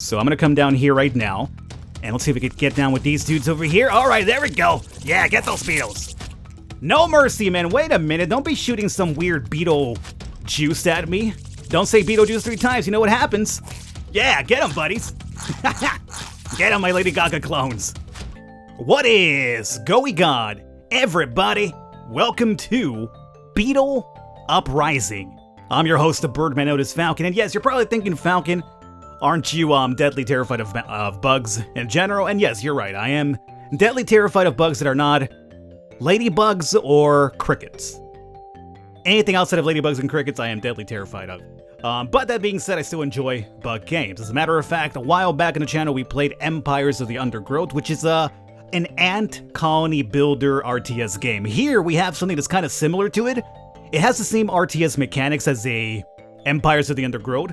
So I'm gonna come down here right now, and let's see if we can get down with these dudes over here. All right, there we go. Yeah, get those beetles. No mercy, man. Wait a minute. Don't be shooting some weird beetle juice at me. Don't say Beetlejuice 3 times. You know what happens. Yeah, get them, buddies. Get them, my Lady Gaga clones. What is going on, everybody? Welcome to Beetle Uprising. I'm your host, the Birdman Otis Falcon, and yes, you're probably thinking, Falcon, aren't you deadly terrified of bugs in general? And yes, you're right. I am deadly terrified of bugs that are not ladybugs or crickets. Anything outside of ladybugs and crickets, I am deadly terrified of. But that being said, I still enjoy bug games. As a matter of fact, a while back in the channel, we played Empires of the Undergrowth, which is an ant colony builder RTS game. Here, we have something that's kind of similar to it. It has the same RTS mechanics as a Empires of the Undergrowth,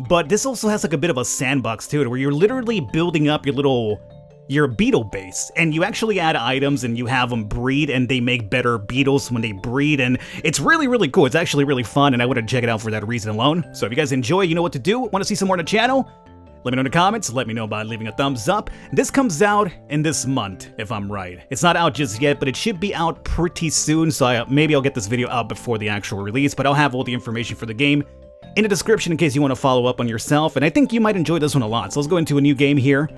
but this also has like a bit of a sandbox to it, where you're literally building up your beetle base, and you actually add items and you have them breed, and they make better beetles when they breed, and it's really, really cool. It's actually really fun, and I want to check it out for that reason alone. So if you guys enjoy, you know what to do. Want to see some more on the channel? Let me know in the comments. Let me know by leaving a thumbs up. This comes out in this month, if I'm right. It's not out just yet, but it should be out pretty soon, so maybe I'll get this video out before the actual release, but I'll have all the information for the game in the description in case you want to follow up on yourself, and I think you might enjoy this one a lot. So let's go into a new game here.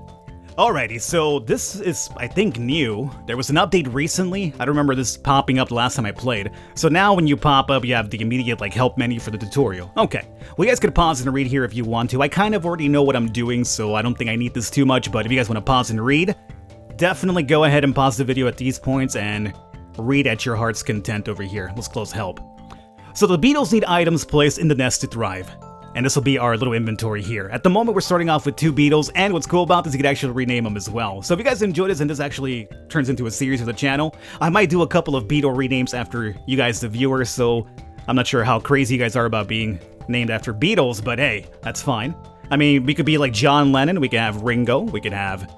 Alrighty, so this is, I think, new. There was an update recently. I don't remember this popping up the last time I played. So now when you pop up, you have the immediate help menu for the tutorial. Okay, well, you guys could pause and read here if you want to. I kind of already know what I'm doing, so I don't think I need this too much, but if you guys want to pause and read, definitely go ahead and pause the video at these points and read at your heart's content over here. Let's close help. So the beetles need items placed in the nest to thrive. And this will be our little inventory here. At the moment, we're starting off with 2 beetles, and what's cool about this, you can actually rename them as well. So if you guys enjoyed this, and this actually turns into a series of the channel, I might do a couple of beetle renames after you guys, the viewers, so I'm not sure how crazy you guys are about being named after Beatles, but hey, that's fine. I mean, we could be like John Lennon, we could have Ringo, we could have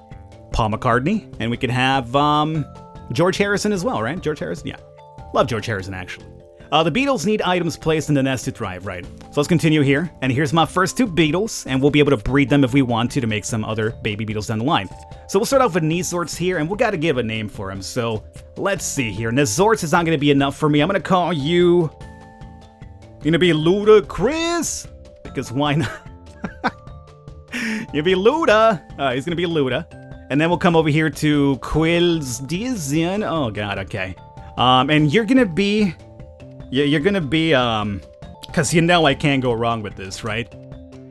Paul McCartney, and we could have George Harrison as well, right? George Harrison? Yeah. Love George Harrison, actually. The beetles need items placed in the nest to thrive, right? So let's continue here, and here's my first 2 beetles, and we'll be able to breed them if we want to make some other baby beetles down the line. So we'll start off with Nezorts here, and we gotta give a name for him, so let's see here. Nezorts is not gonna be enough for me. I'm gonna call you... You're gonna be Ludacris? Because why not? You'll be Luda! He's gonna be Luda. And then we'll come over here to Quilsdizian. Oh god, okay. And you're gonna be... You're gonna be, cause you know I can't go wrong with this, right?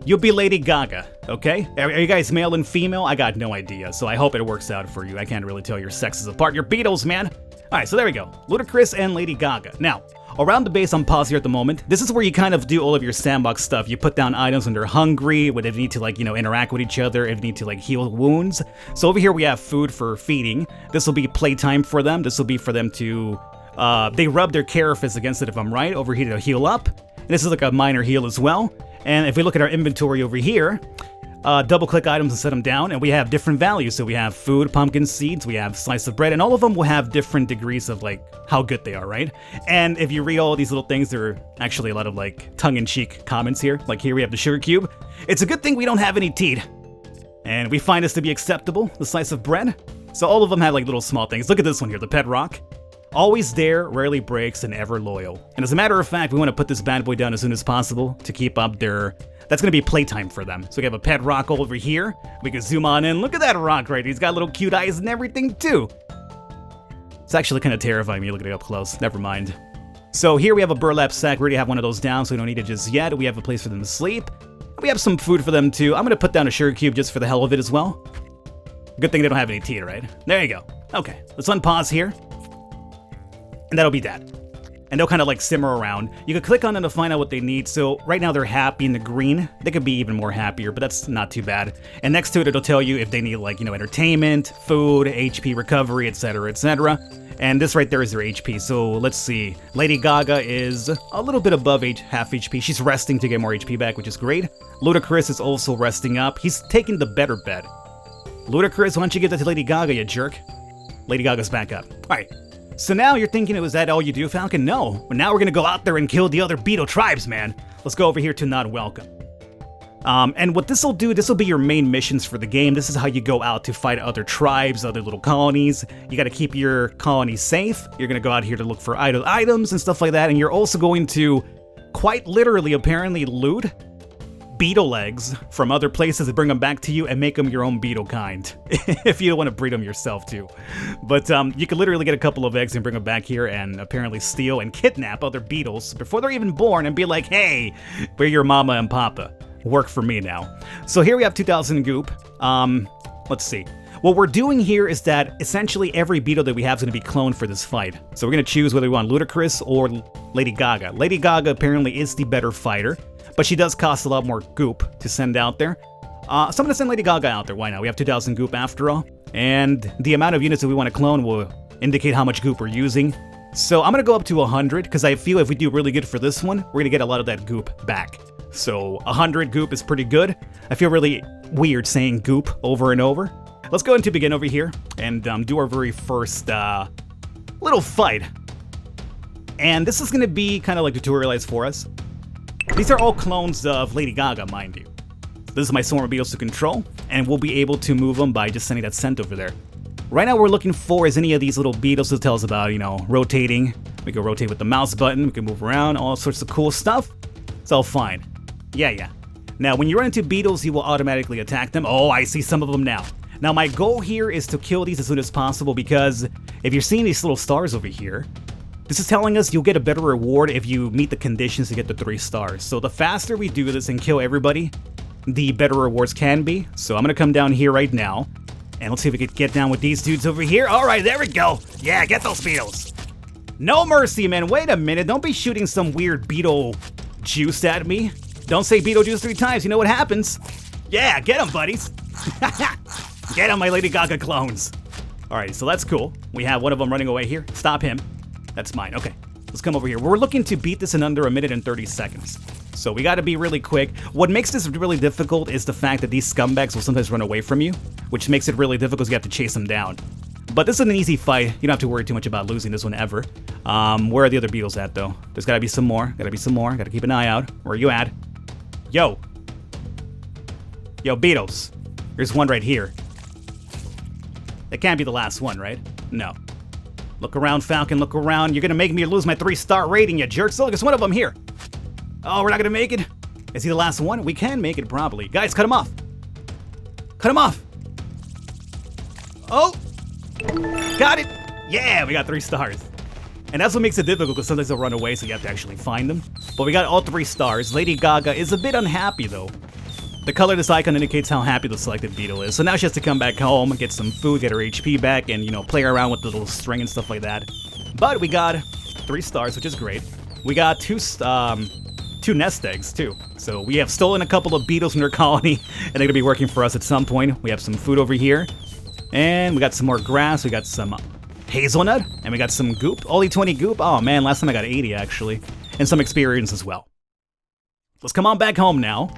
You'll be Lady Gaga, okay? Are you guys male and female? I got no idea, so I hope it works out for you. I can't really tell your sexes apart. You're Beatles, man! Alright, so there we go. Ludacris and Lady Gaga. Now, around the base, I'm paused here at the moment. This is where you kind of do all of your sandbox stuff. You put down items when they're hungry, when they need to, interact with each other, if they need to, heal wounds. So over here we have food for feeding. This will be playtime for them. This will be for them to... they rub their carapace against it, if I'm right, over here to heal up. And this is like a minor heal as well. And if we look at our inventory over here, double-click items and set them down, and we have different values. So we have food, pumpkin seeds, we have slice of bread, and all of them will have different degrees of, how good they are, right? And if you read all these little things, there are actually a lot of, tongue-in-cheek comments here. Like here we have the sugar cube. It's a good thing we don't have any teeth. And we find this to be acceptable, the slice of bread. So all of them have, little small things. Look at this one here, the pet rock. Always there, rarely breaks, and ever loyal. And as a matter of fact, we want to put this bad boy down as soon as possible to keep up their... That's going to be playtime for them. So we have a pet rock over here. We can zoom on in. Look at that rock right here. He's got little cute eyes and everything, too. It's actually kind of terrifying when you look at it up close. Never mind. So here we have a burlap sack. We already have one of those down, so we don't need it just yet. We have a place for them to sleep. We have some food for them, too. I'm going to put down a sugar cube just for the hell of it as well. Good thing they don't have any teeth, right? There you go. Okay, let's unpause here. And that'll be that. And they'll kind of simmer around. You can click on them to find out what they need. So right now they're happy in the green. They could be even more happier, but that's not too bad. And next to it, it'll tell you if they need entertainment, food, HP recovery, etc., etc. And this right there is their HP. So let's see. Lady Gaga is a little bit above half HP. She's resting to get more HP back, which is great. Ludacris is also resting up. He's taking the better bet. Ludacris, why don't you give that to Lady Gaga, you jerk? Lady Gaga's back up. All right. So now you're thinking, was that all you do, Falcon? No. But now we're gonna go out there and kill the other beetle tribes, man. Let's go over here to Not Welcome. And what this will do, this will be your main missions for the game. This is how you go out to fight other tribes, other little colonies. You got to keep your colony safe. You're going to go out here to look for idle items and stuff like that. And you're also going to, quite literally, apparently, loot beetle eggs from other places and bring them back to you and make them your own beetle kind. If you don't want to breed them yourself, too. But you can literally get a couple of eggs and bring them back here and apparently steal and kidnap other beetles before they're even born and be like, hey, we're your mama and papa. Work for me now. So here we have 2,000 goop. Let's see. What we're doing here is that essentially every beetle that we have is going to be cloned for this fight. So we're going to choose whether we want Ludacris or Lady Gaga. Lady Gaga apparently is the better fighter, but she does cost a lot more goop to send out there. So I'm going to send Lady Gaga out there. Why not? We have 2,000 goop after all. And the amount of units that we want to clone will indicate how much goop we're using. So I'm going to go up to 100 because I feel if we do really good for this one, we're going to get a lot of that goop back. So 100 goop is pretty good. I feel really weird saying goop over and over. Let's go into begin over here and do our very first little fight. And this is going to be kind of like tutorialized for us. These are all clones of Lady Gaga, mind you. This is my swarm of beetles to control, and we'll be able to move them by just sending that scent over there. Right now what we're looking for is any of these little beetles to tell us about, you know, rotating. We can rotate with the mouse button, we can move around, all sorts of cool stuff. It's all fine. Yeah. Now, when you run into beetles, you will automatically attack them. Oh, I see some of them now. Now, my goal here is to kill these as soon as possible because if you're seeing these little stars over here, this is telling us you'll get a better reward if you meet the conditions to get the 3 stars. So the faster we do this and kill everybody, the better rewards can be. So I'm going to come down here right now, and let's see if we can get down with these dudes over here. All right, there we go. Yeah, get those beetles. No mercy, man. Wait a minute. Don't be shooting some weird beetle juice at me. Don't say Beetlejuice 3 times, you know what happens. Yeah, get them, buddies. Get them, my Lady Gaga clones. Alright, so that's cool. We have one of them running away here. Stop him. That's mine. Okay, let's come over here. We're looking to beat this in under 1 minute and 30 seconds. So we gotta be really quick. What makes this really difficult is the fact that these scumbags will sometimes run away from you, which makes it really difficult because you have to chase them down. But this is an easy fight. You don't have to worry too much about losing this one ever. Where are the other beetles at, though? There's gotta be some more. Gotta keep an eye out. Where are you at? Yo, beetles. There's one right here. That can't be the last one, right? No. Look around, Falcon, look around. You're gonna make me lose my 3-star rating, you jerks. Look, there's one of them here. Oh, we're not gonna make it? Is he the last one? We can make it, probably. Guys, cut him off. Cut him off. Oh! Got it! Yeah, we got 3 stars. And that's what makes it difficult, because sometimes they'll run away, so you have to actually find them. But we got all 3 stars. Lady Gaga is a bit unhappy, though. The color of this icon indicates how happy the selected beetle is. So now she has to come back home, get some food, get her HP back, and, you know, play around with the little string and stuff like that. But we got 3 stars, which is great. We got 2 nest eggs, too. So we have stolen a couple of beetles from their colony, and they're going to be working for us at some point. We have some food over here. And we got some more grass, we got some hazelnut, and we got some goop. Only 20 goop? Oh man, last time I got 80 actually. And some experience as well. Let's come on back home now.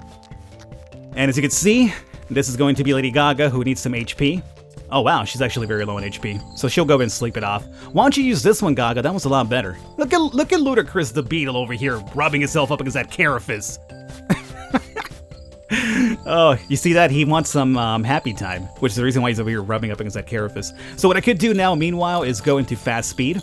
And as you can see, this is going to be Lady Gaga, who needs some HP. Oh wow, she's actually very low on HP. So she'll go and sleep it off. Why don't you use this one, Gaga? That was a lot better. Look at Ludacris the Beetle over here, rubbing himself up against that carapace. Oh, you see that? He wants some happy time, which is the reason why he's over here rubbing up against that carapace. So what I could do now, meanwhile, is go into fast speed.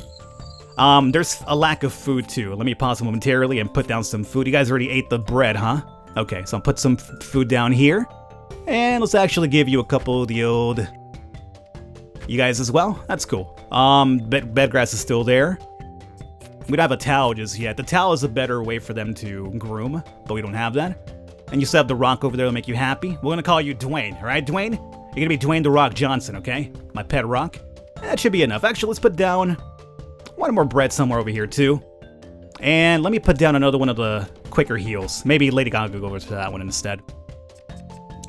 There's a lack of food, too. Let me pause momentarily and put down some food. You guys already ate the bread, huh? Okay, so I'll put some food down here. And let's actually give you a couple of the old... You guys as well? That's cool. Bedgrass is still there. We don't have a towel just yet. The towel is a better way for them to groom, but we don't have that. And you still have the rock over there to make you happy. We're gonna call you Dwayne, alright, Dwayne? You're gonna be Dwayne The Rock Johnson, okay? My pet rock. That should be enough. Actually, let's put down one more bread somewhere over here, too. And let me put down another one of the quicker heals. Maybe Lady Gaga will go over to that one instead.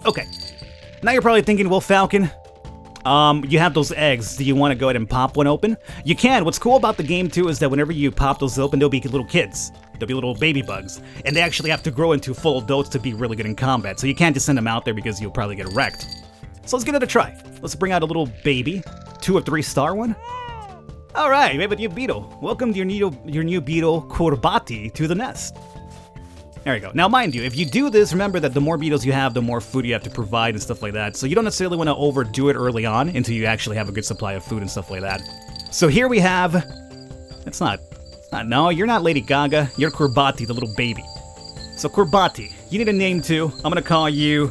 Okay. Now you're probably thinking, well, Falcon, you have those eggs. Do you want to go ahead and pop one open? You can. What's cool about the game, too, is that whenever you pop those open, they'll be little kids. They'll be little baby bugs. And they actually have to grow into full adults to be really good in combat. So you can't just send them out there because you'll probably get wrecked. So let's give it a try. Let's bring out a little baby. 2 or 3 star one. Alright, we have a new beetle. Welcome to your new beetle, Kurbati, to the nest. There you go. Now, mind you, if you do this, remember that the more beetles you have, the more food you have to provide and stuff like that. So you don't necessarily want to overdo it early on until you actually have a good supply of food and stuff like that. So here we have... No, you're not Lady Gaga. You're Kurbati, the little baby. So Kurbati, you need a name too. I'm gonna call you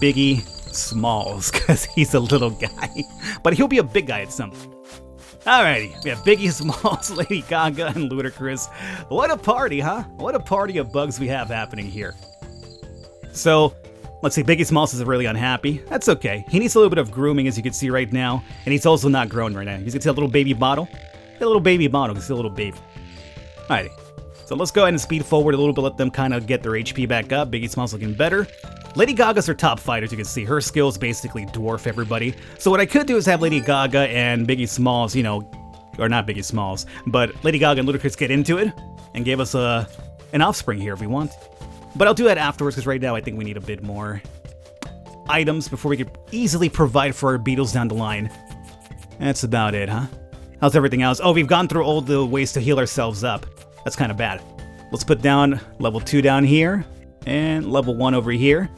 Biggie Smalls, because he's a little guy. But he'll be a big guy at some point. Alrighty, we have Biggie Smalls, Lady Gaga, and Ludacris. What a party, huh? What a party of bugs we have happening here. So, let's see, Biggie Smalls is really unhappy. That's okay. He needs a little bit of grooming, as you can see right now. And he's also not grown right now. You can see a little baby bottle. A little baby bottle, it's a little baby. Alrighty. So let's go ahead and speed forward a little bit, let them kind of get their HP back up. Biggie Smalls looking better. Lady Gaga's her top fighter, as you can see. Her skills basically dwarf everybody. So what I could do is have Lady Gaga and Biggie Smalls, you know, or not Biggie Smalls, but Lady Gaga and Ludacris get into it and give us an offspring here if we want. But I'll do that afterwards, because right now I think we need a bit more items before we could easily provide for our beetles down the line. That's about it, huh? How's everything else? Oh, we've gone through all the ways to heal ourselves up. That's kind of bad. Let's put down level 2 down here, and level 1 over here.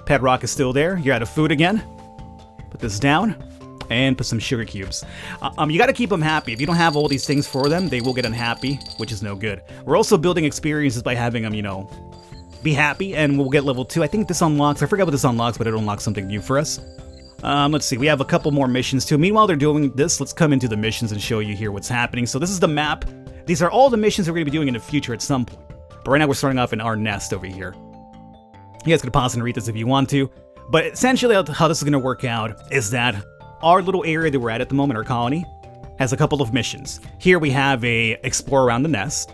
Pet Rock is still there. You're out of food again. Put this down, and put some sugar cubes. You gotta keep them happy. If you don't have all these things for them, they will get unhappy, which is no good. We're also building experiences by having them, you know, be happy, and we'll get level 2. I think this unlocks, I forgot what this unlocks, but it unlocks something new for us. Let's see, we have a couple more missions too. Meanwhile they're doing this, let's come into the missions and show you here what's happening. So this is the map. These are all the missions we're going to be doing in the future at some point. But right now we're starting off in our nest over here. You guys can pause and read this if you want to. But essentially how this is going to work out is that our little area that we're at the moment, our colony, has a couple of missions. Here we have a explore around the nest.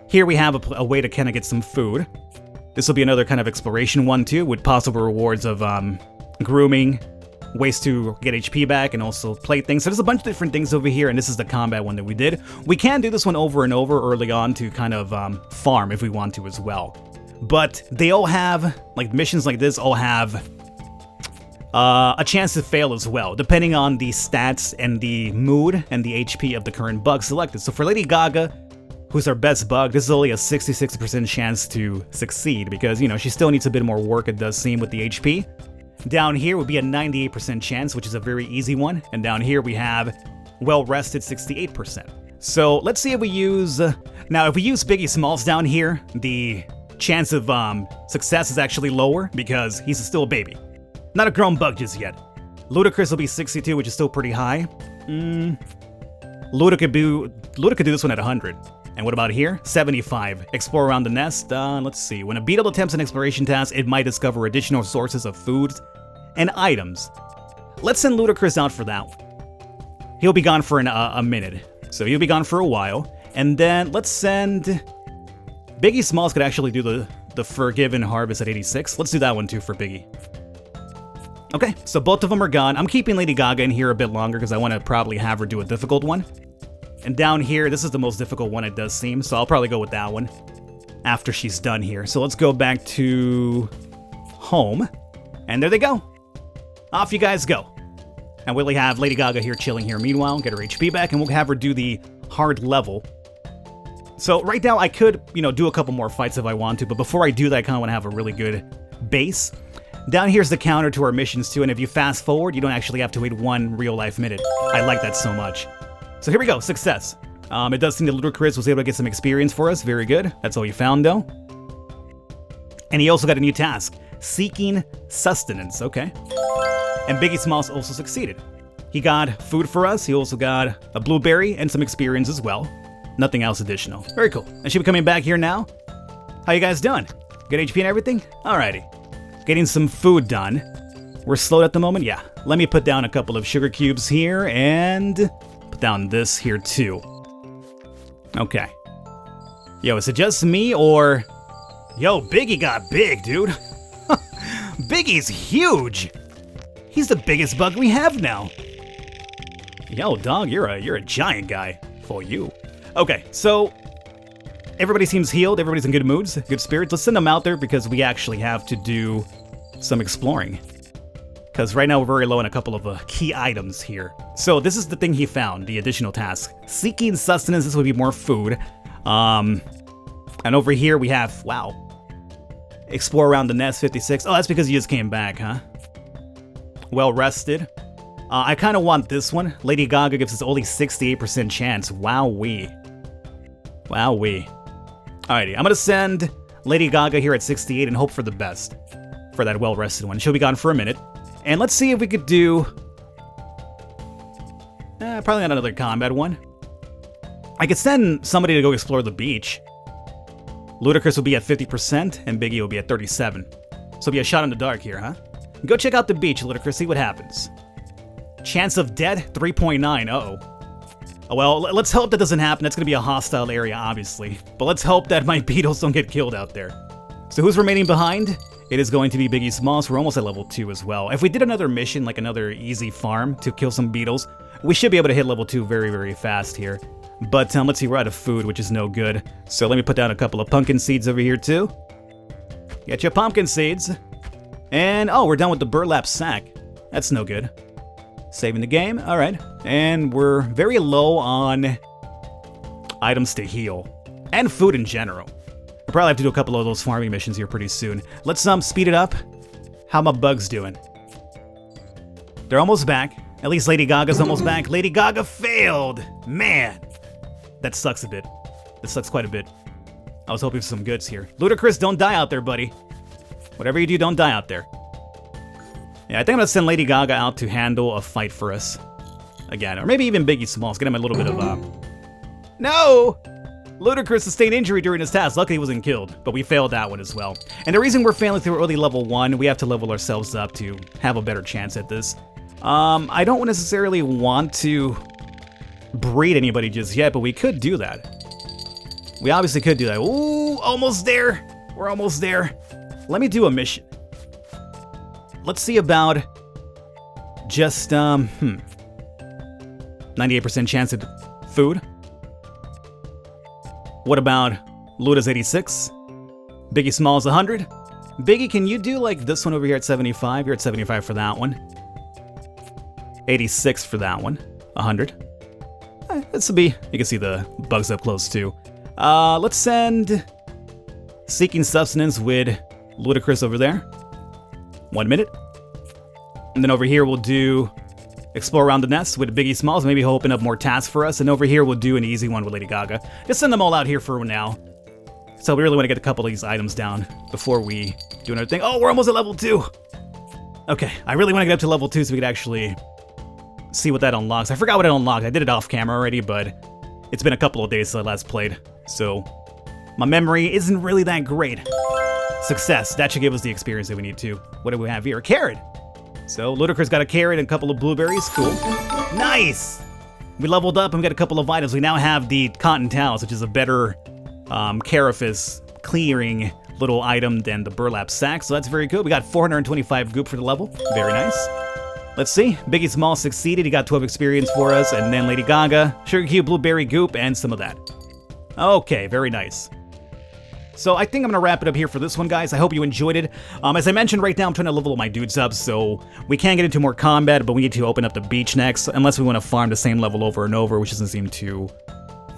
Here we have a way to kind of get some food. This will be another kind of exploration one too, with possible rewards of grooming, ways to get HP back, and also plate things. So there's a bunch of different things over here, and this is the combat one that we did. We can do this one over and over early on to kind of farm if we want to as well. But they all have, like missions like this, all have a chance to fail as well, depending on the stats and the mood and the HP of the current bug selected. So for Lady Gaga, who's our best bug, this is only a 66% chance to succeed, because, you know, she still needs a bit more work, it does seem, with the HP. Down here would be a 98% chance, which is a very easy one. And down here we have well-rested 68%. So let's see if we use... now, if we use Biggie Smalls down here, the chance of success is actually lower because he's still a baby. Not a grown bug just yet. Ludacris will be 62, which is still pretty high. Luda could do this one at 100. And what about here? 75. Explore around the nest. Let's see. When a beetle attempts an exploration task, it might discover additional sources of food and items. Let's send Ludacris out for that one. He'll be gone for a minute. So he'll be gone for a while. And then let's send... Biggie Smalls could actually do the Forgiven Harvest at 86. Let's do that one too for Biggie. Okay, so both of them are gone. I'm keeping Lady Gaga in here a bit longer because I want to probably have her do a difficult one. And down here, this is the most difficult one, it does seem, so I'll probably go with that one after she's done here. So let's go back to home, and there they go. Off you guys go. And we'll have Lady Gaga here chilling here meanwhile, get her HP back, and we'll have her do the hard level. So right now, I could, you know, do a couple more fights if I want to, but before I do that, I kind of want to have a really good base. Down here's the counter to our missions too, and if you fast forward, you don't actually have to wait 1 real-life minute. I like that so much. So here we go, success. It does seem that Ludacris was able to get some experience for us. Very good. That's all he found, though. And he also got a new task, seeking sustenance. Okay. And Biggie Smalls also succeeded. He got food for us. He also got a blueberry and some experience as well. Nothing else additional. Very cool. And she'll be coming back here now. How you guys doing? Good HP and everything? Alrighty. Getting some food done. We're slowed at the moment? Yeah. Let me put down a couple of sugar cubes here and put down this here too. Okay. Yo, is it just me or... Yo, Biggie got big, dude. Biggie's huge. He's the biggest bug we have now. Yo, dog, you're a giant guy. For you. Okay, so everybody seems healed. Everybody's in good moods, good spirits. Let's send them out there because we actually have to do some exploring. Because right now we're very low on a couple of key items here. So this is the thing he found, the additional task. Seeking sustenance, this would be more food. And over here we have, wow, Explore around the nest, 56. Oh, that's because you just came back, huh? Well rested. I kind of want this one. Lady Gaga gives us only 68% chance. Wowee. Wowee. Alrighty, I'm gonna send Lady Gaga here at 68 and hope for the best for that well-rested one. She'll be gone for a minute. And let's see if we could do... probably not another combat one. I could send somebody to go explore the beach. Ludacris will be at 50% and Biggie will be at 37. So it'll be a shot in the dark here, huh? Go check out the beach, Ludacris, see what happens. Chance of dead, 3.9, uh-oh. Oh, well, let's hope that doesn't happen. That's gonna be a hostile area, obviously. But let's hope that my beetles don't get killed out there. So who's remaining behind? It is going to be Biggie Smalls. We're almost at level 2 as well. If we did another mission, like another easy farm to kill some beetles, we should be able to hit level 2 very, very fast here. But let's see, we're out of food, which is no good. So let me put down a couple of pumpkin seeds over here too. Get your pumpkin seeds. And, oh, we're done with the burlap sack. That's no good. Saving the game, all right. And we're very low on items to heal. And food in general. We'll probably have to do a couple of those farming missions here pretty soon. Let's speed it up. How my bugs doing? They're almost back. At least Lady Gaga's almost back. Lady Gaga failed! Man! That sucks a bit. That sucks quite a bit. I was hoping for some goods here. Ludacris, don't die out there, buddy. Whatever you do, don't die out there. Yeah, I think I'm gonna send Lady Gaga out to handle a fight for us. Again, or maybe even Biggie Smalls. Get him a little bit of, No! Ludacris sustained injury during his task. Luckily he wasn't killed, but we failed that one as well. And the reason we're failing through early level 1, we have to level ourselves up to have a better chance at this. I don't necessarily want to breed anybody just yet, but we could do that. We obviously could do that. Ooh, almost there. We're almost there. Let me do a mission. Let's see about just, 98% chance at food. What about Luda's 86? Biggie Smalls 100? Biggie, can you do like this one over here at 75? You're at 75 for that one. 86 for that one. 100. This will be, you can see the bugs up close too. Let's send Seeking Sustenance with Ludacris over there. 1 minute. And then over here we'll do Explore Around the Nest with Biggie Smalls. Maybe he'll open up more tasks for us. And over here we'll do an easy one with Lady Gaga. Just send them all out here for now. So we really want to get a couple of these items down before we do another thing. Oh, we're almost at level 2. Okay, I really want to get up to level 2 so we could actually see what that unlocks. I forgot what it unlocked. I did it off camera already, but it's been a couple of days since I last played. So my memory isn't really that great. Success. That should give us the experience that we need to. What do we have here? A carrot. So Ludacris got a carrot and a couple of blueberries. Cool. Nice! We leveled up and we got a couple of items. We now have the cotton towels, which is a better carapace clearing little item than the burlap sack. So that's very good. We got 425 goop for the level. Very nice. Let's see. Biggie Smalls succeeded. He got 12 experience for us. And then Lady Gaga, Sugar Cube, Blueberry Goop, and some of that. Okay, very nice. So I think I'm going to wrap it up here for this one, guys. I hope you enjoyed it. As I mentioned, right now I'm trying to level my dudes up, so we can get into more combat, but we need to open up the beach next, unless we want to farm the same level over and over, which doesn't seem too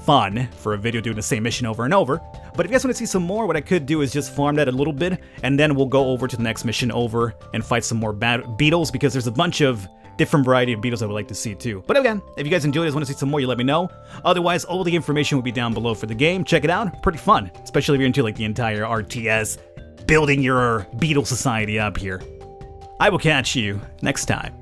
fun for a video doing the same mission over and over. But if you guys want to see some more, what I could do is just farm that a little bit, and then we'll go over to the next mission over and fight some more beetles, because there's a bunch of different variety of beetles I would like to see too. But again, if you guys enjoyed this, want to see some more, you let me know. Otherwise, all the information will be down below for the game. Check it out. Pretty fun, especially if you're into like the entire RTS, building your beetle society up here. I will catch you next time.